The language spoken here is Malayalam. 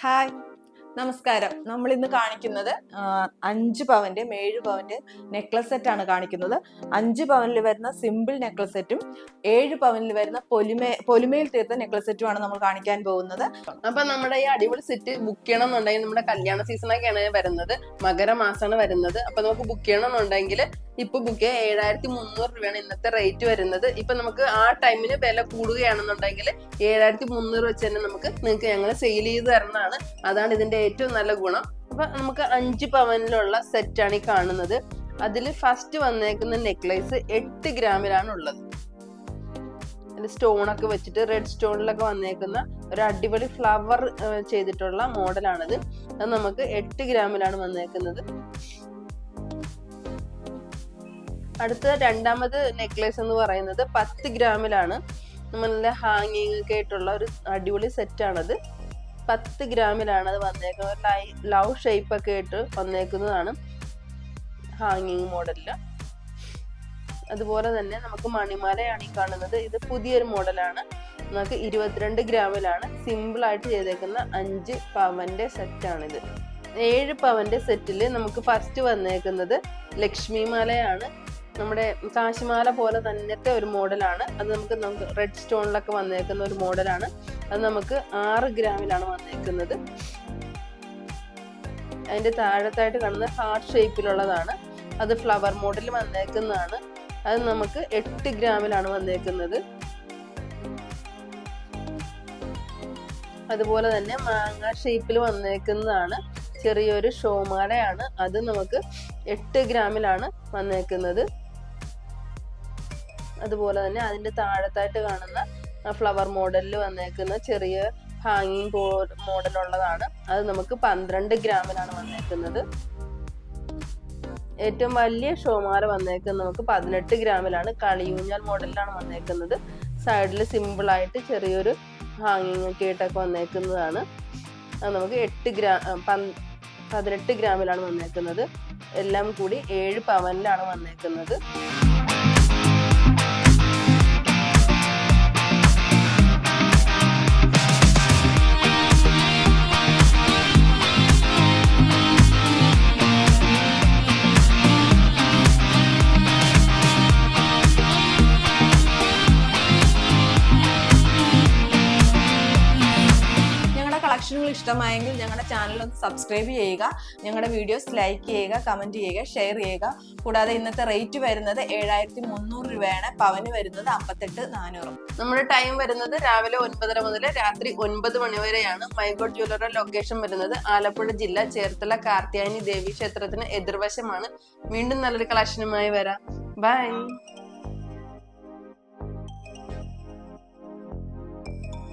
ഹായ്, നമസ്കാരം. നമ്മൾ ഇന്ന് കാണിക്കുന്നത് 5 പവന്റെ 7 പവന്റെ നെക്ലസ് സെറ്റ് ആണ് കാണിക്കുന്നത്. 5 പവനിൽ വരുന്ന സിമ്പിൾ നെക്ലസ് സെറ്റും 7 പവനിൽ വരുന്ന പൊലിമയിൽ തീർത്ത നെക്ലസ് സെറ്റും ആണ് നമ്മൾ കാണിക്കാൻ പോകുന്നത്. അപ്പൊ നമ്മുടെ ഈ അടിപൊളി സെറ്റ് ബുക്ക് ചെയ്യണം എന്നുണ്ടെങ്കിൽ നമ്മുടെ കല്യാണ സീസണൊക്കെയാണ് വരുന്നത്, മകരമാസമാണ് വരുന്നത്. അപ്പൊ നമുക്ക് ബുക്ക് ചെയ്യണം എന്നുണ്ടെങ്കിൽ ഇപ്പൊ ബുക്ക് ചെയ്യാൻ 7300 രൂപയാണ് ഇന്നത്തെ റേറ്റ് വരുന്നത്. ഇപ്പൊ നമുക്ക് ആ ടൈമിന് വില കൂടുകയാണെന്നുണ്ടെങ്കിൽ 7300 വെച്ച് തന്നെ നിങ്ങൾക്ക് ഞങ്ങൾ സെയിൽ ചെയ്ത് തരുന്നതാണ്. അതാണ് ഇതിന്റെ ഏറ്റവും നല്ല ഗുണം. അപ്പൊ നമുക്ക് 5 പവനിലുള്ള സെറ്റാണ് ഈ കാണുന്നത്. അതിൽ ഫസ്റ്റ് വന്നേക്കുന്ന നെക്ലേസ് 8 ഗ്രാമിലാണ് ഉള്ളത്. സ്റ്റോണൊക്കെ വെച്ചിട്ട് റെഡ് സ്റ്റോണിലൊക്കെ വന്നേക്കുന്ന ഒരു അടിപൊളി ഫ്ലവർ ചെയ്തിട്ടുള്ള മോഡലാണിത്. അത് നമുക്ക് 8 ഗ്രാമിലാണ് വന്നേക്കുന്നത്. അടുത്ത രണ്ടാമത് നെക്ലേസ് എന്ന് പറയുന്നത് 10 ഗ്രാമിലാണ്. നല്ല ഹാങ്ങിങ് ഒക്കെ ആയിട്ടുള്ള ഒരു അടിപൊളി സെറ്റാണത്. 10 ഗ്രാമിലാണ് അത് വന്നേക്കുന്നത്. ലവ് ഷേപ്പ് ഒക്കെ ആയിട്ട് വന്നേക്കുന്നതാണ് ഹാങ്ങിങ് മോഡലില്. അതുപോലെ തന്നെ നമുക്ക് മണിമാലയാണ് ഈ കാണുന്നത്. ഇത് പുതിയൊരു മോഡലാണ്. നമുക്ക് 22 ഗ്രാമിലാണ് സിമ്പിൾ ആയിട്ട് ചെയ്തേക്കുന്ന 5 പവന്റെ സെറ്റാണിത്. 7 പവന്റെ സെറ്റിൽ നമുക്ക് ഫസ്റ്റ് വന്നേക്കുന്നത് ലക്ഷ്മി മാലയാണ്. നമ്മുടെ കാശിമാല പോലെ തന്നത്തെ ഒരു മോഡലാണ്. അത് നമുക്ക് റെഡ് സ്റ്റോണിലൊക്കെ വന്നേക്കുന്ന ഒരു മോഡലാണ്. അത് നമുക്ക് 6 ഗ്രാമിലാണ് വന്നേക്കുന്നത്. അതിന്റെ താഴത്തായിട്ട് കാണുന്ന ഹാർട്ട് ഷേപ്പിലുള്ളതാണ്. അത് ഫ്ലവർ മോഡൽ വന്നേക്കുന്നതാണ്. അത് നമുക്ക് 8 ഗ്രാമിലാണ് വന്നേക്കുന്നത്. അതുപോലെ തന്നെ മാങ്ങ ഷേപ്പിൽ വന്നേക്കുന്നതാണ്. ചെറിയൊരു ഷോമാലയാണ്. അത് നമുക്ക് 8 ഗ്രാമിലാണ് വന്നേക്കുന്നത്. അതുപോലെ തന്നെ അതിന്റെ താഴത്തായിട്ട് കാണുന്ന ഫ്ലവർ മോഡലിൽ വന്നേക്കുന്ന ചെറിയ ഹാങ്ങിങ് മോഡലുള്ളതാണ്. അത് നമുക്ക് 12 ഗ്രാമിലാണ് വന്നേക്കുന്നത്. ഏറ്റവും വലിയ ഷോമാല വന്നേക്കുന്നത് നമുക്ക് 18 ഗ്രാമിലാണ്. കളിയൂഞ്ഞാൽ മോഡലിലാണ് വന്നേക്കുന്നത്. സൈഡിൽ സിമ്പിൾ ആയിട്ട് ചെറിയൊരു ഹാങ്ങിങ് ഒക്കെ ആയിട്ടൊക്കെ വന്നേക്കുന്നതാണ്. അത് നമുക്ക് 18 ഗ്രാമിലാണ് വന്നേക്കുന്നത്. എല്ലാം കൂടി 7 പവനിലാണ് വന്നേക്കുന്നത്. കളക്ഷനുകൾ ഇഷ്ടമായെങ്കിൽ ഞങ്ങളുടെ ചാനൽ ഒന്ന് സബ്സ്ക്രൈബ് ചെയ്യുക, ഞങ്ങളുടെ വീഡിയോസ് ലൈക്ക് ചെയ്യുക, കമന്റ് ചെയ്യുക, ഷെയർ ചെയ്യുക. കൂടാതെ ഇന്നത്തെ റേറ്റ് വരുന്നത് 7300 രൂപയാണ്. പവന് വരുന്നത് 58,400. നമ്മുടെ ടൈം വരുന്നത് രാവിലെ 9:30 മുതൽ രാത്രി 9 മണി വരെയാണ്. മൈഗോഡ് ജ്വല്ലറി ലൊക്കേഷൻ വരുന്നത് ആലപ്പുഴ ജില്ല ചേർത്തല കാർത്യായനി ദേവി ക്ഷേത്രത്തിന് എതിർവശമാണ്. വീണ്ടും നല്ലൊരു കളക്ഷനുമായി വരാം. ബൈ.